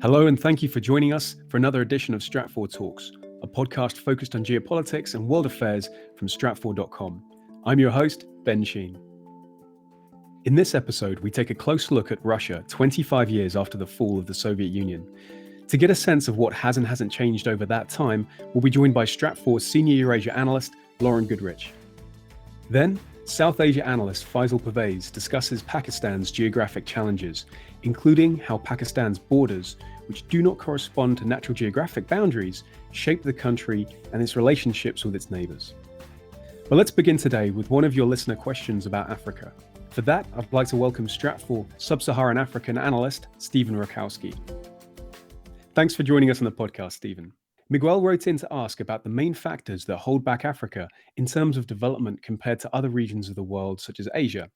Hello, and thank you for joining us for another edition of Stratfor Talks, a podcast focused on geopolitics and world affairs from Stratfor.com. I'm your host, Ben Sheen. In this episode, we take a close look at Russia 25 years after the fall of the Soviet Union. To get a sense of what has and hasn't changed over that time, we'll be joined by Stratfor's senior Eurasia analyst, Lauren Goodrich. Then, South Asia analyst Faisel Pervaiz discusses Pakistan's geographic challenges, including how Pakistan's borders, which do not correspond to natural geographic boundaries, shape the country and its relationships with its neighbours. But let's begin today with one of your listener questions about Africa. For that, I'd like to welcome Stratfor Sub-Saharan African analyst Stephen Rakowski. Thanks for joining us on the podcast, Stephen. Miguel wrote in to ask about the main factors that hold back Africa in terms of development compared to other regions of the world, such as Asia.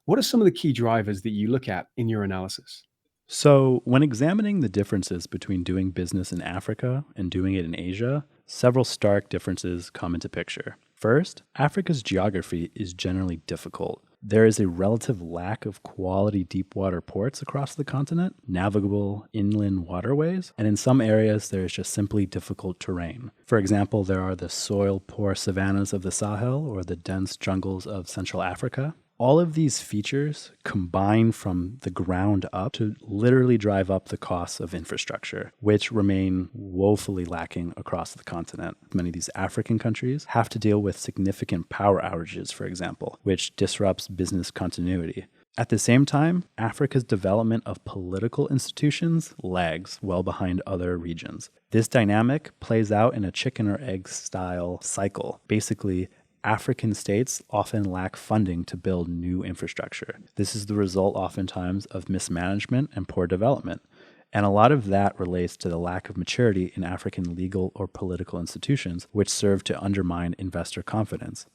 What are some of the key drivers that you look at in your analysis? So, when examining the differences between doing business in Africa and doing it in Asia, several stark differences come into picture. First, Africa's geography is generally difficult. There is a relative lack of quality deep-water ports across the continent, navigable inland waterways, and in some areas there is just simply difficult terrain. For example, there are the soil-poor savannas of the Sahel or the dense jungles of Central Africa. All of these features combine from the ground up to literally drive up the costs of infrastructure, which remain woefully lacking across the continent. Many of these African countries have to deal with significant power outages, for example, which disrupts business continuity. At the same time, Africa's development of political institutions lags well behind other regions. This dynamic plays out in a chicken or egg style cycle. Basically, African states often lack funding to build new infrastructure. This is the result oftentimes of mismanagement and poor development. And a lot of that relates to the lack of maturity in African legal or political institutions, which serve to undermine investor confidence.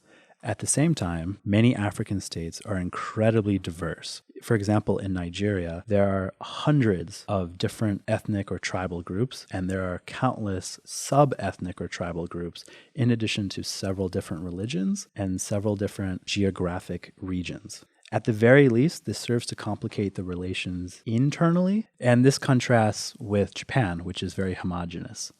At the same time, many African states are incredibly diverse. For example, in Nigeria, there are hundreds of different ethnic or tribal groups, and there are countless sub-ethnic or tribal groups, in addition to several different religions and several different geographic regions. At the very least, this serves to complicate the relations internally, and this contrasts with Japan, which is very homogeneous.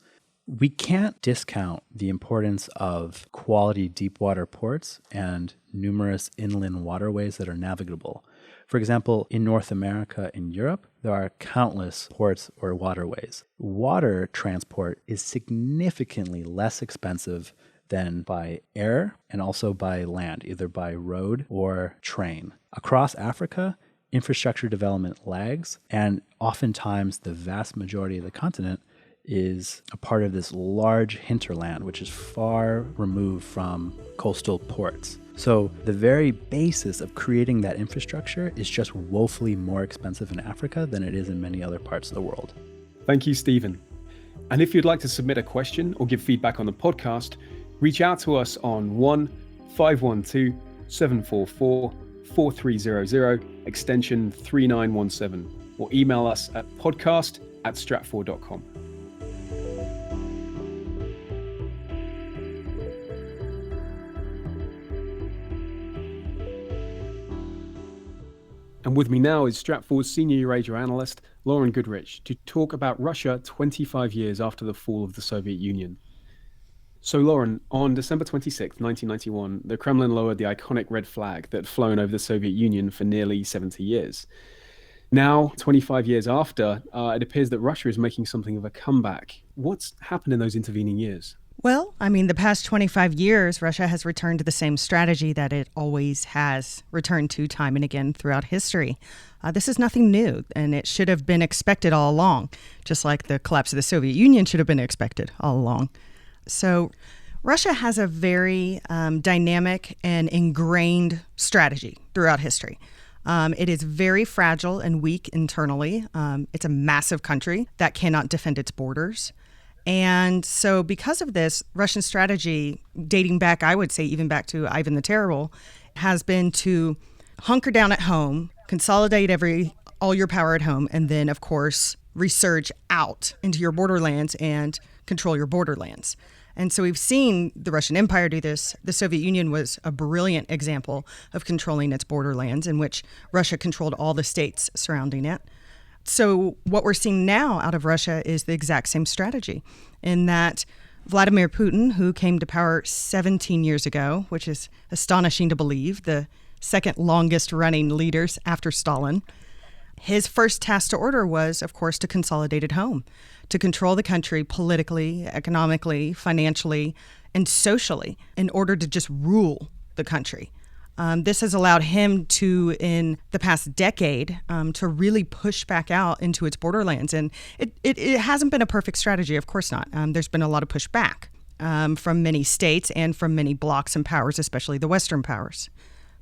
We can't discount the importance of quality deep-water ports and numerous inland waterways that are navigable. For example, in North America and Europe, there are countless ports or waterways. Water transport is significantly less expensive than by air and also by land, either by road or train. Across Africa, infrastructure development lags, and oftentimes the vast majority of the continent is a part of this large hinterland, which is far removed from coastal ports. So the very basis of creating that infrastructure is just woefully more expensive in Africa than it is in many other parts of the world. Thank you, Stephen. And if you'd like to submit a question or give feedback on the podcast, reach out to us on 1-512-744-4300, extension 3917, or email us at podcast@stratfor.com. And with me now is Stratfor's senior Eurasia analyst, Lauren Goodrich, to talk about Russia 25 years after the fall of the Soviet Union. So Lauren, on December 26, 1991, the Kremlin lowered the iconic red flag that had flown over the Soviet Union for nearly 70 years. Now, 25 years after, it appears that Russia is making something of a comeback. What's happened in those intervening years? Well, the past 25 years, Russia has returned to the same strategy that it always has returned to time and again throughout history. This is nothing new, and it should have been expected all along, just like the collapse of the Soviet Union should have been expected all along. So Russia has a very dynamic and ingrained strategy throughout history. It is very fragile and weak internally. It's a massive country that cannot defend its borders. And so because of this, Russian strategy, dating back, I would say even back to Ivan the Terrible, has been to hunker down at home, consolidate all your power at home, and then, of course, resurge out into your borderlands and control your borderlands. And so we've seen the Russian Empire do this. The Soviet Union was a brilliant example of controlling its borderlands, in which Russia controlled all the states surrounding it. So what we're seeing now out of Russia is the exact same strategy, in that Vladimir Putin, who came to power 17 years ago, which is astonishing to believe, the second longest running leaders after Stalin, his first task to order was, of course, to consolidate at home, to control the country politically, economically, financially, and socially in order to just rule the country. This has allowed him to, in the past decade, to really push back out into its borderlands. And it hasn't been a perfect strategy, of course not. There's been a lot of pushback from many states and from many blocs and powers, especially the Western powers.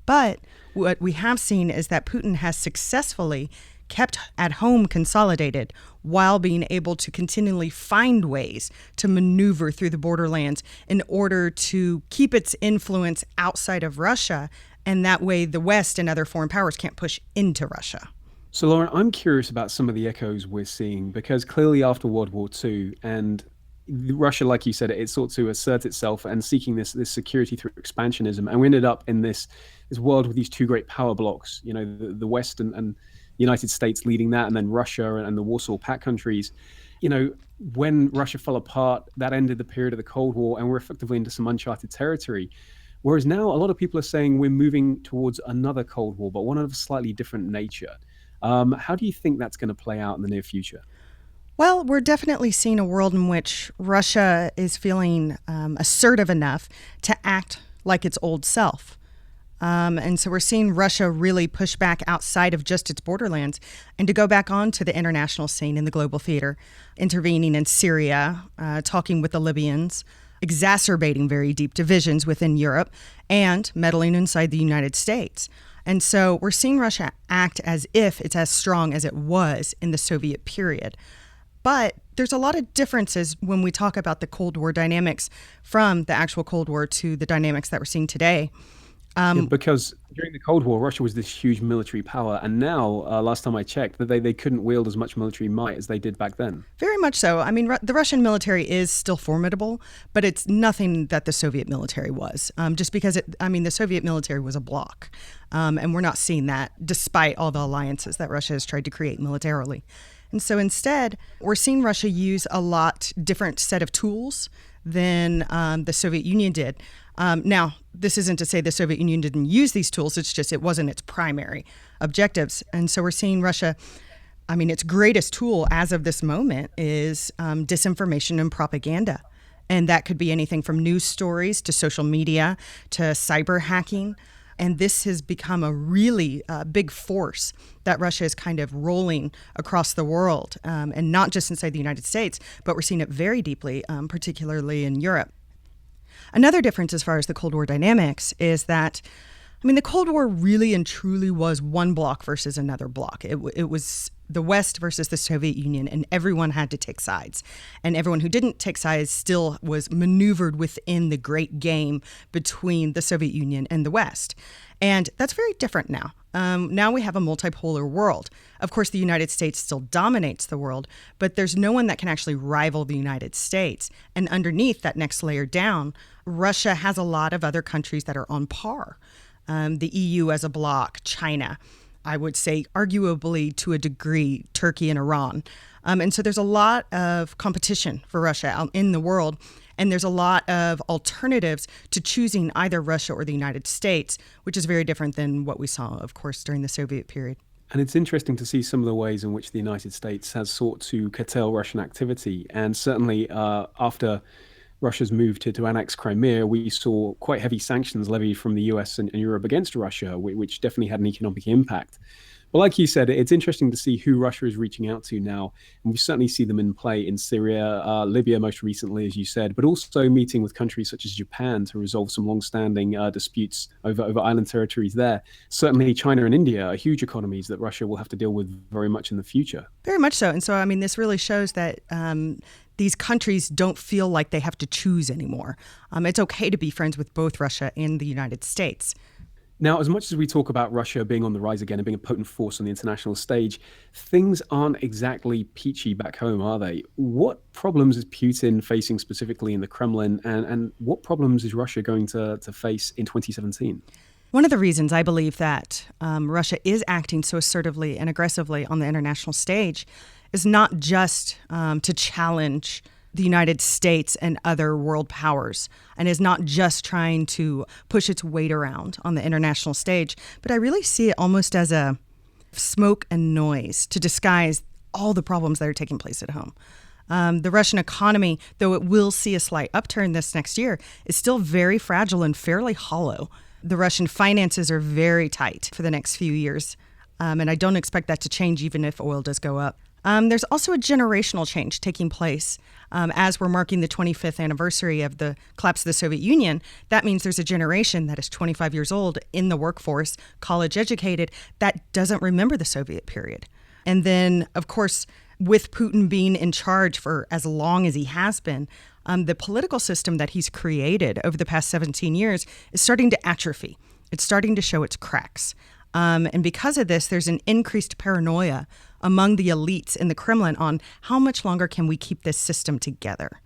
But what we have seen is that Putin has successfully kept at home consolidated while being able to continually find ways to maneuver through the borderlands in order to keep its influence outside of Russia. And that way the West and other foreign powers can't push into Russia. So, Lauren, I'm curious about some of the echoes we're seeing, because clearly after World War II and Russia, like you said, it sought to assert itself and seeking this security through expansionism. And we ended up in this world with these two great power blocks, the West and the United States leading that, and then Russia and the Warsaw Pact countries. When Russia fell apart, that ended the period of the Cold War, and we're effectively into some uncharted territory. Whereas now a lot of people are saying we're moving towards another Cold War, but one of a slightly different nature. How do you think that's going to play out in the near future? Well, we're definitely seeing a world in which Russia is feeling assertive enough to act like its old self. And so we're seeing Russia really push back outside of just its borderlands and to go back onto the international scene in the global theater, intervening in Syria, talking with the Libyans, exacerbating very deep divisions within Europe, and meddling inside the United States. And so we're seeing Russia act as if it's as strong as it was in the Soviet period. But there's a lot of differences when we talk about the Cold War dynamics from the actual Cold War to the dynamics that we're seeing today. Because during the Cold War, Russia was this huge military power. And now, last time I checked, that they couldn't wield as much military might as they did back then. Very much so. I mean, the Russian military is still formidable, but it's nothing that the Soviet military was. Just because, the Soviet military was a bloc. And we're not seeing that despite all the alliances that Russia has tried to create militarily. And so instead, we're seeing Russia use a lot different set of tools than the Soviet Union did. Now, this isn't to say the Soviet Union didn't use these tools. It's just it wasn't its primary objectives. And so we're seeing Russia, its greatest tool as of this moment is disinformation and propaganda. And that could be anything from news stories to social media to cyber hacking. And this has become a really big force that Russia is kind of rolling across the world, and not just inside the United States, but we're seeing it very deeply, particularly in Europe. Another difference as far as the Cold War dynamics is that, the Cold War really and truly was one bloc versus another bloc. It was the West versus the Soviet Union, and everyone had to take sides. And everyone who didn't take sides still was maneuvered within the great game between the Soviet Union and the West. And that's very different now. Now we have a multipolar world. Of course, the United States still dominates the world, but there's no one that can actually rival the United States. And underneath that next layer down, Russia has a lot of other countries that are on par. The EU as a bloc, China, I would say arguably to a degree, Turkey and Iran. And so there's a lot of competition for Russia out in the world. And there's a lot of alternatives to choosing either Russia or the United States, which is very different than what we saw, of course, during the Soviet period. And it's interesting to see some of the ways in which the United States has sought to curtail Russian activity. And certainly after Russia's move to annex Crimea, we saw quite heavy sanctions levied from the US and Europe against Russia, which definitely had an economic impact. But like you said, it's interesting to see who Russia is reaching out to now. And we certainly see them in play in Syria, Libya most recently, as you said, but also meeting with countries such as Japan to resolve some long-standing disputes over island territories there. Certainly China and India are huge economies that Russia will have to deal with very much in the future. Very much so. And so, this really shows that these countries don't feel like they have to choose anymore. It's okay to be friends with both Russia and the United States. Now, as much as we talk about Russia being on the rise again and being a potent force on the international stage, things aren't exactly peachy back home, are they? What problems is Putin facing specifically in the Kremlin, and what problems is Russia going to face in 2017? One of the reasons I believe that Russia is acting so assertively and aggressively on the international stage is not just to challenge the United States and other world powers, and is not just trying to push its weight around on the international stage, but I really see it almost as a smoke and noise to disguise all the problems that are taking place at home. The Russian economy, though it will see a slight upturn this next year, is still very fragile and fairly hollow. The Russian finances are very tight for the next few years, and I don't expect that to change even if oil does go up. There's also a generational change taking place. As we're marking the 25th anniversary of the collapse of the Soviet Union, that means there's a generation that is 25 years old in the workforce, college educated, that doesn't remember the Soviet period. And then, of course, with Putin being in charge for as long as he has been, the political system that he's created over the past 17 years is starting to atrophy. It's starting to show its cracks. And because of this, there's an increased paranoia among the elites in the Kremlin on how much longer can we keep this system together.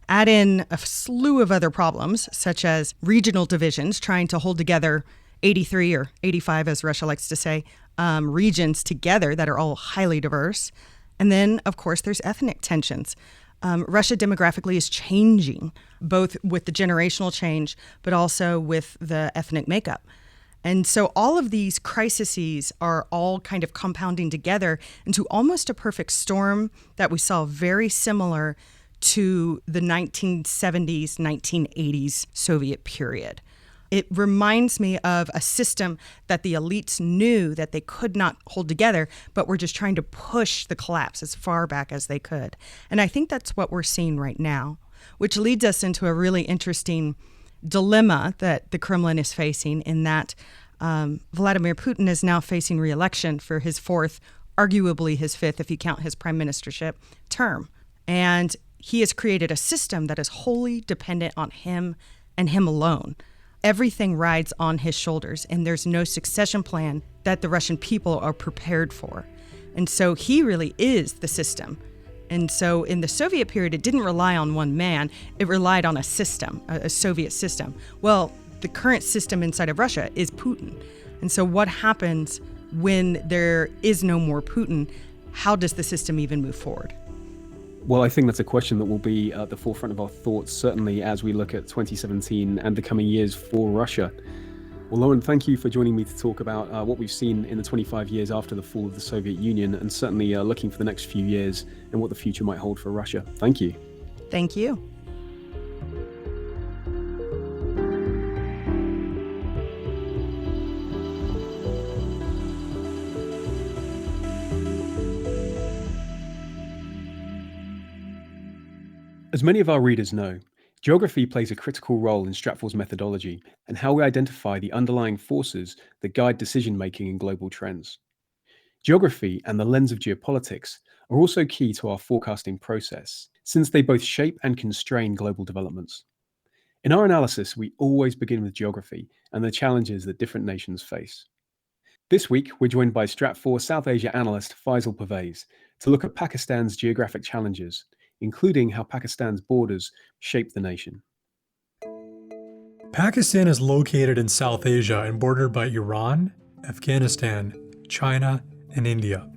Add in a slew of other problems, such as regional divisions trying to hold together 83 or 85, as Russia likes to say, regions together that are all highly diverse. And then, of course, there's ethnic tensions. Russia demographically is changing, both with the generational change, but also with the ethnic makeup. And so all of these crises are all kind of compounding together into almost a perfect storm that we saw very similar to the 1970s, 1980s Soviet period. It reminds me of a system that the elites knew that they could not hold together, but were just trying to push the collapse as far back as they could. And I think that's what we're seeing right now, which leads us into a really interesting dilemma that the Kremlin is facing, in that Vladimir Putin is now facing re-election for his fourth, arguably his fifth if you count his prime ministership, term. And he has created a system that is wholly dependent on him and him alone. Everything rides on his shoulders, and there's no succession plan that the Russian people are prepared for. And so he really is the system. And so in the Soviet period, it didn't rely on one man, it relied on a system, a Soviet system. Well, the current system inside of Russia is Putin. And so what happens when there is no more Putin? How does the system even move forward? Well, I think that's a question that will be at the forefront of our thoughts, certainly as we look at 2017 and the coming years for Russia. Well, Lauren, thank you for joining me to talk about what we've seen in the 25 years after the fall of the Soviet Union, and certainly looking for the next few years and what the future might hold for Russia. Thank you. Thank you. As many of our readers know, geography plays a critical role in Stratfor's methodology and how we identify the underlying forces that guide decision-making in global trends. Geography and the lens of geopolitics are also key to our forecasting process, since they both shape and constrain global developments. In our analysis, we always begin with geography and the challenges that different nations face. This week, we're joined by Stratfor South Asia analyst Faisel Pervaiz to look at Pakistan's geographic challenges, including how Pakistan's borders shape the nation. Pakistan is located in South Asia and bordered by Iran, Afghanistan, China, and India.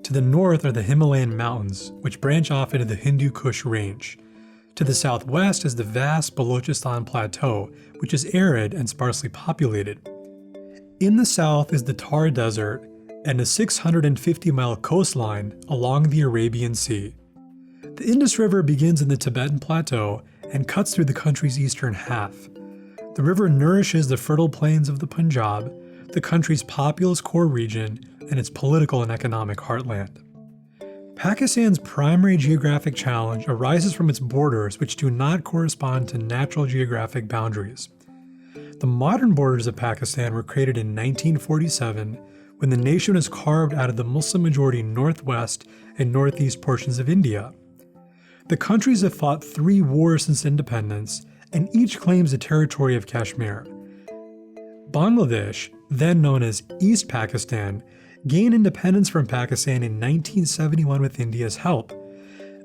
To the north are the Himalayan mountains, which branch off into the Hindu Kush range. To the southwest is the vast Balochistan Plateau, which is arid and sparsely populated. In the south is the Thar Desert and a 650-mile coastline along the Arabian Sea. The Indus River begins in the Tibetan Plateau and cuts through the country's eastern half. The river nourishes the fertile plains of the Punjab, the country's populous core region, and its political and economic heartland. Pakistan's primary geographic challenge arises from its borders, which do not correspond to natural geographic boundaries. The modern borders of Pakistan were created in 1947 when the nation was carved out of the Muslim-majority northwest and northeast portions of India. The countries have fought 3 wars since independence, and each claims the territory of Kashmir. Bangladesh, then known as East Pakistan, gained independence from Pakistan in 1971 with India's help.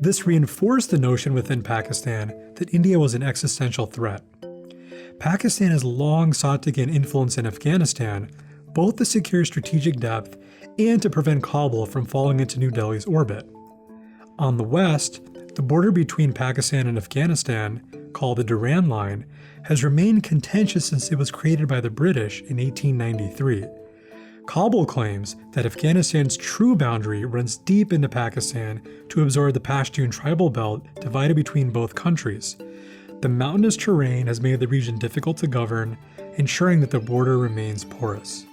This reinforced the notion within Pakistan that India was an existential threat. Pakistan has long sought to gain influence in Afghanistan, both to secure strategic depth and to prevent Kabul from falling into New Delhi's orbit. On the west, the border between Pakistan and Afghanistan, called the Durand Line, has remained contentious since it was created by the British in 1893. Kabul claims that Afghanistan's true boundary runs deep into Pakistan to absorb the Pashtun tribal belt divided between both countries. The mountainous terrain has made the region difficult to govern, ensuring that the border remains porous.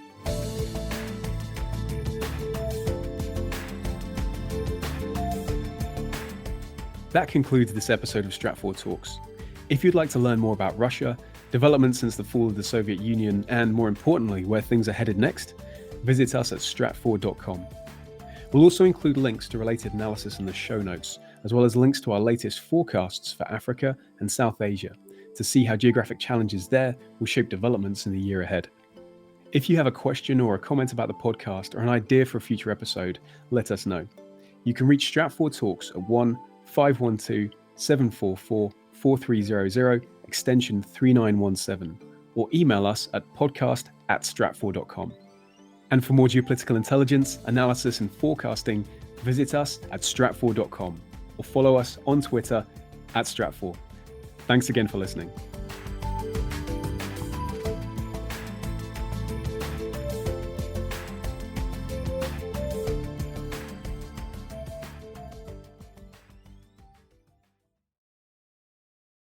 That concludes this episode of Stratfor Talks. If you'd like to learn more about Russia, developments since the fall of the Soviet Union, and more importantly, where things are headed next, visit us at stratfor.com. We'll also include links to related analysis in the show notes, as well as links to our latest forecasts for Africa and South Asia, to see how geographic challenges there will shape developments in the year ahead. If you have a question or a comment about the podcast or an idea for a future episode, let us know. You can reach Stratfor Talks at 1-512-744-4300, extension 3917, or email us at podcast@stratfor.com. And for more geopolitical intelligence, analysis, and forecasting, visit us at stratfor.com or follow us on Twitter @Stratfor. Thanks again for listening.